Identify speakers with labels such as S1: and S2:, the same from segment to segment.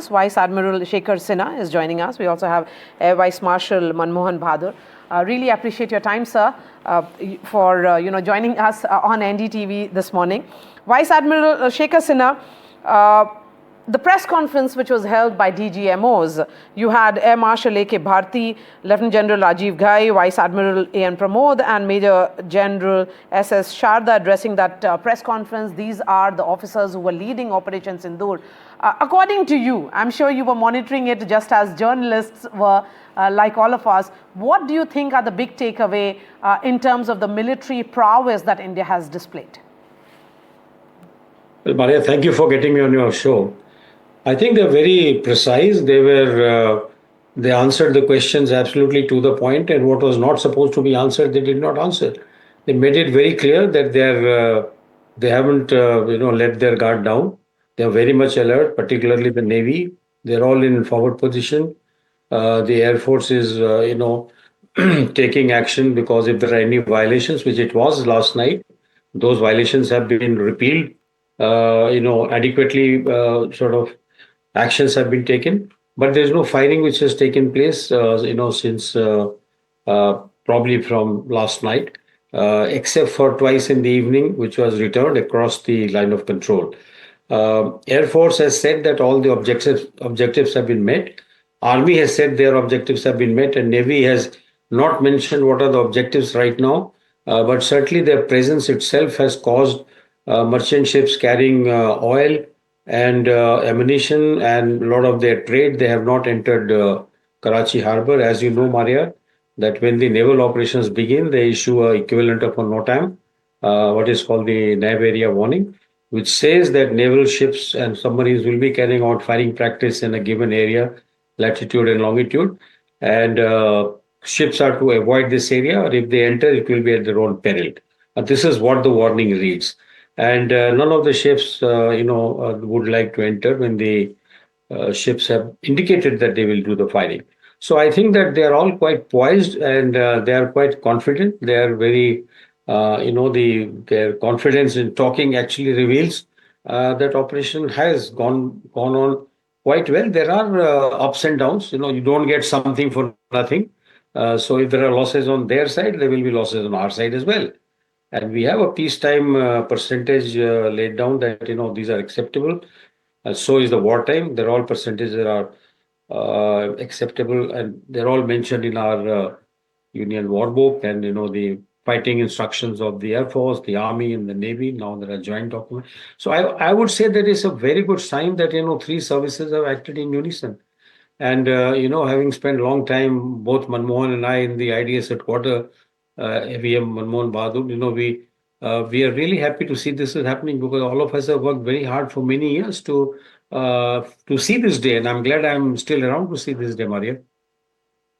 S1: Vice Admiral Shekhar Sinha is joining us. We also have Air Vice Marshal Manmohan Bahadur. Really appreciate your time, sir, for joining us on NDTV this morning. Vice Admiral Shekhar Sinha, the press conference which was held by DGMOs, you had Air Marshal A.K. Bharti, Lieutenant General Rajiv Ghai, Vice Admiral A.N. Pramod, and Major General S.S. Sharda addressing that press conference. These are the officers who were leading Operation Sindoor. According to you, I'm sure you were monitoring it just as journalists were, like all of us. What do you think are the big takeaway in terms of the military prowess that India has displayed?
S2: Well, Maria, thank you for getting me on your show. I think they're very precise. They answered the questions absolutely to the point, and what was not supposed to be answered, they did not answer. They made it very clear that they haven't let their guard down. They are very much alert, particularly the Navy. They're all in forward position. The Air Force is taking action, because if there are any violations, which it was last night, those violations have been repealed. Adequately sort of actions have been taken, but there's no firing which has taken place, since probably from last night, except for twice in the evening, which was returned across the line of control. Air Force has said that all the objectives have been met. Army has said their objectives have been met, and Navy has not mentioned what are the objectives right now. But certainly their presence itself has caused merchant ships carrying oil and ammunition and a lot of their trade. They have not entered Karachi harbor. As you know, Maria, that when the naval operations begin, they issue a equivalent of a NOTAM, what is called the Nav Area Warning, which says that naval ships and submarines will be carrying out firing practice in a given area, latitude and longitude, and ships are to avoid this area, or if they enter, it will be at their own peril. This is what the warning reads. And none of the ships, would like to enter when the ships have indicated that they will do the firing. So I think that they are all quite poised, and they are quite confident. They are very, their confidence in talking actually reveals that operation has gone on quite well. There are ups and downs. You don't get something for nothing. So if there are losses on their side, there will be losses on our side as well. And we have a peacetime percentage laid down that these are acceptable. So is the wartime. They're all percentages that are acceptable, and they're all mentioned in our Union War Book, and the fighting instructions of the Air Force, the Army, and the Navy. Now there are joint documents. So I would say that it's a very good sign that three services have acted in unison. And having spent a long time, both Manmohan and I, in the IDS headquarters, AVM Manmohan Bahadur, we are really happy to see this is happening, because all of us have worked very hard for many years to see this day, and I'm glad I'm still around to see this day, Maria.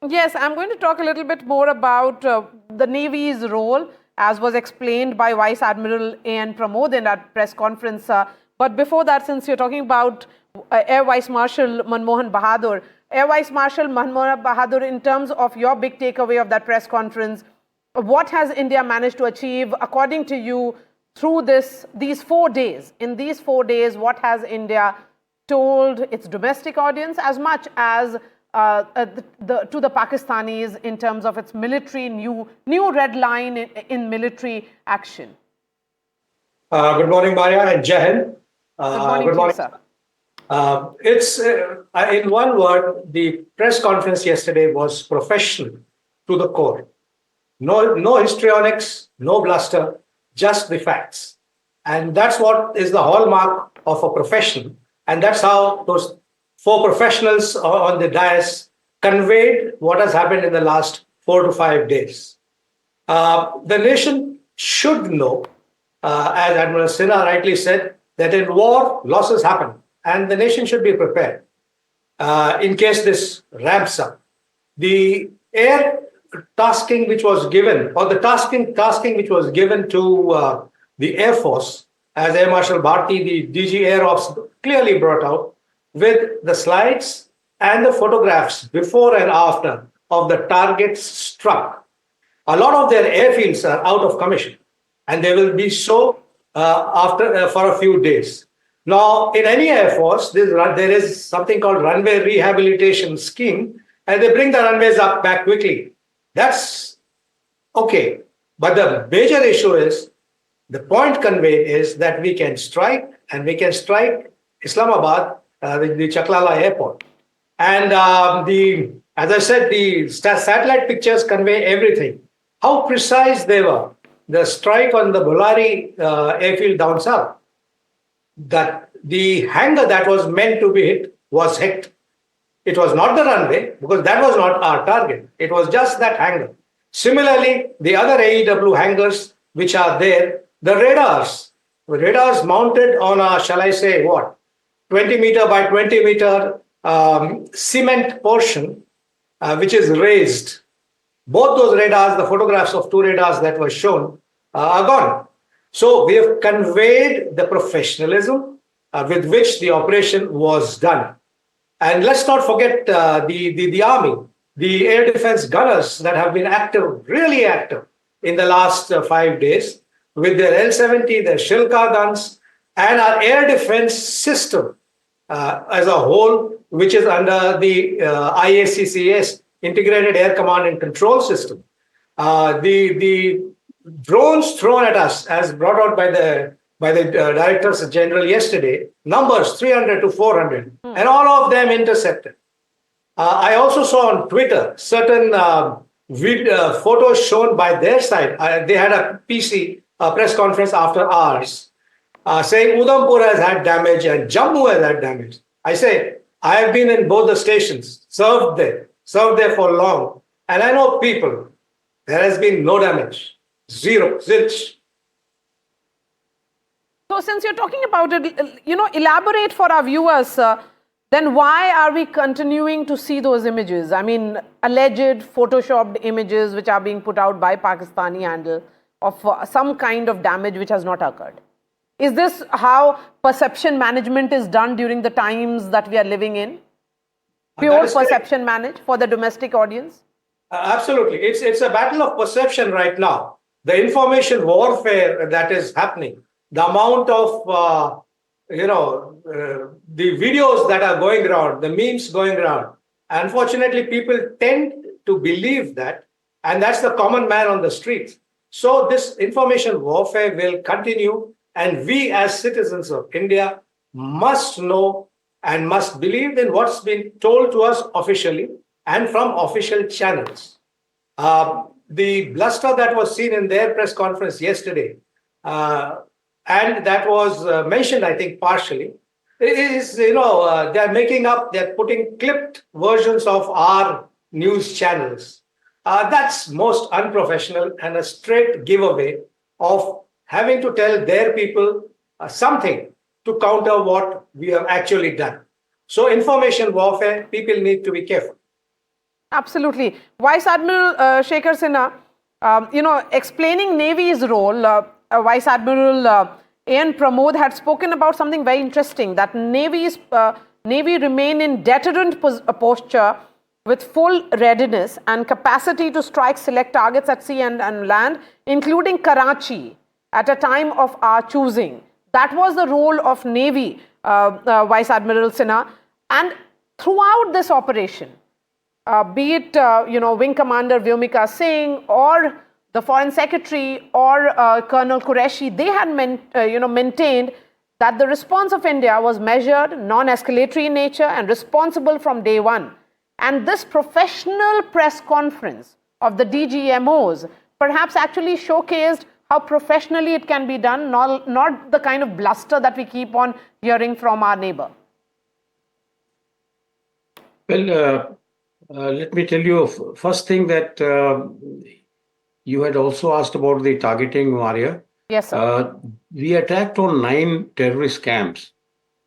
S1: Yes, I'm going to talk a little bit more about the Navy's role, as was explained by Vice Admiral A.N. Pramod in that press conference. But before that, since you're talking about Air Vice Marshal Manmohan Bahadur, Air Vice Marshal Manmohan Bahadur, in terms of your big takeaway of that press conference, what has India managed to achieve, according to you, through these 4 days? In these 4 days, what has India told its domestic audience, as much as to the Pakistanis, in terms of its military new red line in military action?
S3: Good morning, Maria, and Jai Hind.
S1: Good morning, sir.
S3: It's in one word, the press conference yesterday was professional to the core. No histrionics, no bluster, just the facts. And that's what is the hallmark of a profession. And that's how those 4 professionals on the dais conveyed what has happened in the last 4 to 5 days. The nation should know, as Admiral Sinha rightly said, that in war, losses happen, and the nation should be prepared in case this ramps up. The air tasking which was given, or the tasking which was given to the Air Force, as Air Marshal Bharti, the DG Air Ops, clearly brought out, with the slides and the photographs before and after of the targets struck. A lot of their airfields are out of commission, and they will be so for a few days. Now, in any air force, there is something called runway rehabilitation scheme, and they bring the runways up back quickly. That's okay. But the major issue is the point conveyed is that we can strike, and we can strike Islamabad, the Chaklala airport. And as I said, the satellite pictures convey everything. How precise they were. The strike on the Bolari airfield down south, that the hangar that was meant to be hit was hit. It was not the runway, because that was not our target. It was just that hangar. Similarly, the other AEW hangars which are there, the radars mounted on a, shall I say, what, 20 meter by 20 meter cement portion, which is raised. Both those radars, the photographs of two radars that were shown, are gone. So we have conveyed the professionalism with which the operation was done. And let's not forget the army, the air defense gunners that have been active, really active in the last 5 days with their L-70, their Shilka guns, and our air defense system as a whole, which is under the IACCS, Integrated Air Command and Control System. The drones thrown at us, as brought out by the directors general yesterday, numbers 300 to 400, and all of them intercepted. I also saw on Twitter certain photos shown by their side. They had a PC press conference after ours, saying Udhampur has had damage and Jammu has had damage. I say, I have been in both the stations, served there for long, and I know people. There has been no damage, zero, zilch.
S1: So since you're talking about it, elaborate for our viewers, then why are we continuing to see those images? I mean, alleged photoshopped images which are being put out by Pakistani handle of some kind of damage which has not occurred. Is this how perception management is done during the times that we are living in? Pure perception manage for the domestic audience?
S3: Absolutely. It's a battle of perception right now. The information warfare that is happening, the amount of, the videos that are going around, the memes going around. Unfortunately, people tend to believe that, and that's the common man on the streets. So this information warfare will continue, and we as citizens of India must know and must believe in what's been told to us officially and from official channels. The bluster that was seen in their press conference yesterday, and that was mentioned, I think, partially, is, they're putting clipped versions of our news channels. That's most unprofessional and a straight giveaway of having to tell their people something to counter what we have actually done. So information warfare, people need to be careful.
S1: Absolutely. Vice Admiral Shekhar Sinha, explaining Navy's role, Vice Admiral A.N. Pramod had spoken about something very interesting, that Navy remain in deterrent posture with full readiness and capacity to strike select targets at sea and land, including Karachi, at a time of our choosing. That was the role of Navy, Vice Admiral Sinha. And throughout this operation, be it Wing Commander Vyomika Singh or the Foreign Secretary or Colonel Qureshi, they had maintained that the response of India was measured, non-escalatory in nature, and responsible from day one. And this professional press conference of the DGMOs perhaps actually showcased how professionally it can be done, not the kind of bluster that we keep on hearing from our neighbor.
S2: Well, let me tell you first thing that you had also asked about the targeting, Maria.
S1: Yes, sir.
S2: We attacked on 9 terrorist camps,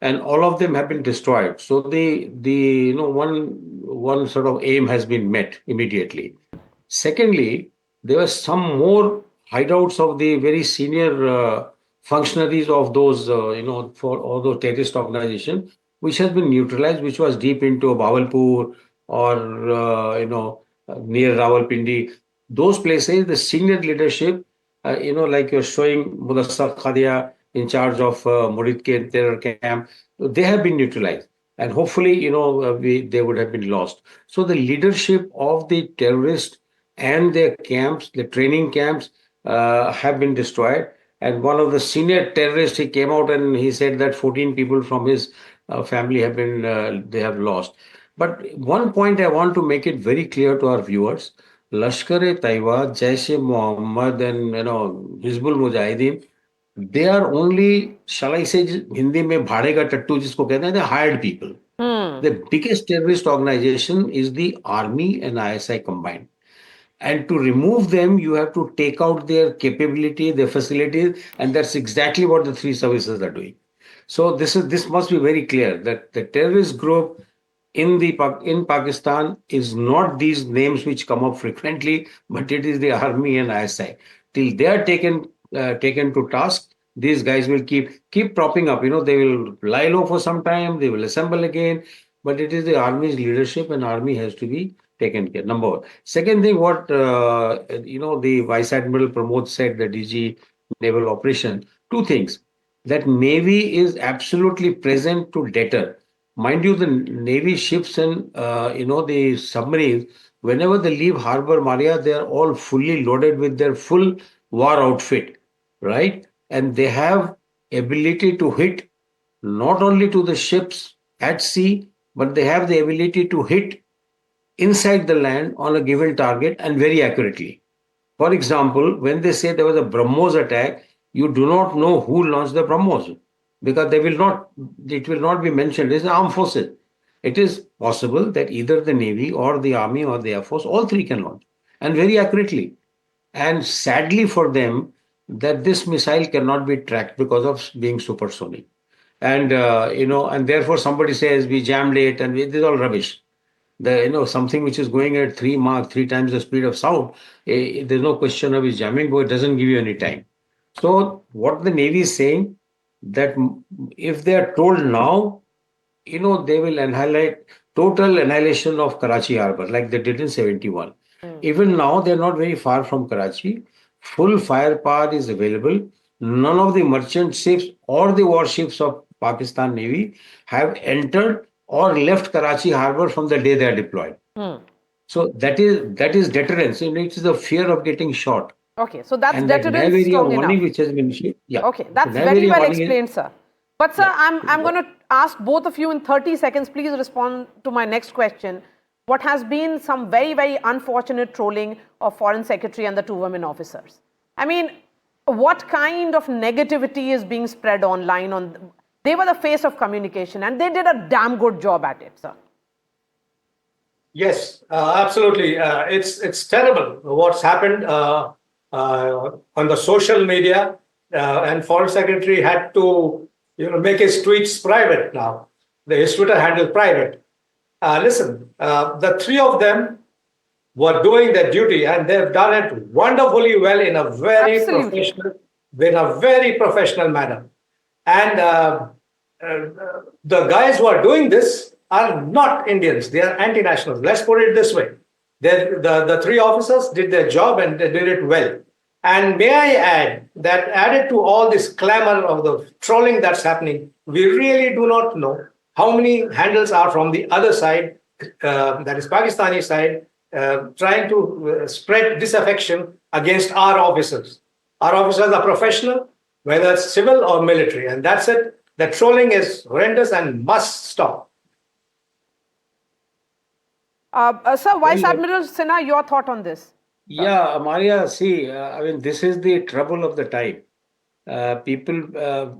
S2: and all of them have been destroyed. So one sort of aim has been met immediately. Secondly, there were some more hideouts of the very senior functionaries of those, for all those terrorist organizations, which has been neutralized, which was deep into Bawalpur or, near Rawalpindi. Those places, the senior leadership, like you're showing Mudassar Khadia in charge of Murid terror camp. They have been neutralized, and hopefully, they would have been lost. So the leadership of the terrorists and their camps, the training camps, have been destroyed. And one of the senior terrorists, he came out and he said that 14 people from his family have been they have lost. But one point I want to make it very clear to our viewers: Lashkar-e-Taiba, Jaish-e-Mohammed, and Hizbul Mujahideen, they are only, shall I say, Hindi में भाड़े का टट्टू जिसको कहते हैं, they hired people. The biggest terrorist organization is the army and ISI combined. And to remove them, you have to take out their capability, their facilities, and that's exactly what the three services are doing. So this must be very clear that the terrorist group in Pakistan is not these names which come up frequently, but it is the army and ISI. Till they are taken to task, these guys will keep propping up. They will lie low for some time, they will assemble again, but it is the army's leadership, and army has to be taken care. Number one. Second thing, what the Vice Admiral Pramod said, the DG Naval Operation. Two things: that Navy is absolutely present to deter. Mind you, the Navy ships and the submarines, whenever they leave Harbor Maria, they are all fully loaded with their full war outfit, right? And they have ability to hit not only to the ships at sea, but they have the ability to hit inside the land on a given target and very accurately. For example, when they say there was a BrahMos attack, you do not know who launched the BrahMos because it will not be mentioned. It's the armed forces. It is possible that either the Navy or the Army or the Air Force, all three can launch and very accurately. And sadly for them, that this missile cannot be tracked because of being supersonic. And, and therefore somebody says we jammed it and this is all rubbish. Something which is going at 3 times the speed of sound, there's no question of its jamming, but it doesn't give you any time. So what the Navy is saying, that if they are told now, they will annihilate total annihilation of Karachi harbor like they did in 71. Even now, they're not very far from Karachi. Full firepower is available. None of the merchant ships or the warships of Pakistan Navy have entered or left Karachi harbor from the day they are deployed. So that is deterrence. It is the fear of getting shot.
S1: Okay, so that's
S2: And
S1: deterrence
S2: that Nav area
S1: strong
S2: warning
S1: enough.
S2: which has been issued. Yeah.
S1: Okay, that's
S2: Nav
S1: very
S2: area
S1: well
S2: warning is-
S1: explained, sir. But sir,
S2: Yeah.
S1: I'm going to ask both of you in 30 seconds. Please respond to my next question. What has been some very, very unfortunate trolling of Foreign Secretary and the two women officers? I mean, what kind of negativity is being spread online? They were the face of communication, and they did a damn good job at it, sir.
S3: Yes, absolutely. It's terrible what's happened on the social media, and Foreign Secretary had to make his tweets private now. His Twitter handle private. Listen, the three of them were doing their duty, and they've done it wonderfully well in a very professional manner. And the guys who are doing this are not Indians; they are anti-nationals. Let's put it this way: the three officers did their job and they did it well. And may I add that, added to all this clamor of the trolling that's happening, we really do not know how many handles are from the other side, that is Pakistani side, trying to spread disaffection against our officers. Our officers are professional, whether it's civil or military, and that's it. The trolling is horrendous and must stop.
S1: Sir, Vice Admiral Sinha, your thought on this?
S2: Yeah, Maria, see, this is the trouble of the time. People,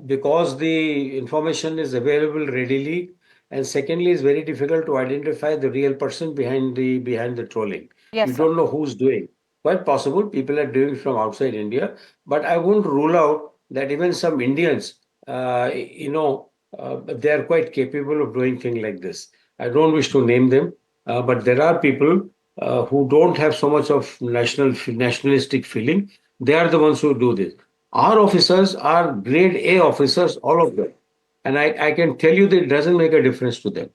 S2: because the information is available readily, and secondly, it's very difficult to identify the real person behind the trolling.
S1: Yes,
S2: You
S1: sir.
S2: don't know who's doing. Quite possible people are doing it from outside India, but I won't rule out that even some Indians, they are quite capable of doing things like this. I don't wish to name them, but there are people who don't have so much of nationalistic feeling. They are the ones who do this. Our officers are grade A officers, all of them. And I can tell you that it doesn't make a difference to them.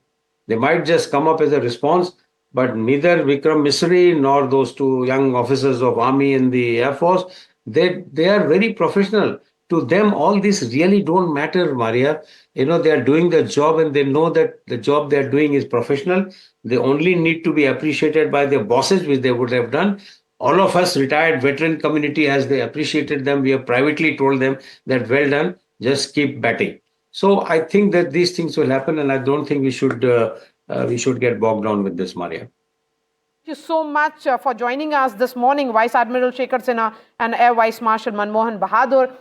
S2: They might just come up as a response, but neither Vikram Misri nor those two young officers of Army and the Air Force, they are very professional. to them, all this really don't matter, Maria. They are doing the job and they know that the job they are doing is professional. They only need to be appreciated by their bosses, which they would have done. All of us retired veteran community, as they appreciated them, we have privately told them that well done, just keep batting. So I think that these things will happen, and I don't think we should get bogged down with this, Maria.
S1: Thank you so much for joining us this morning, Vice Admiral Shekhar Sinha and Air Vice Marshal Manmohan Bahadur.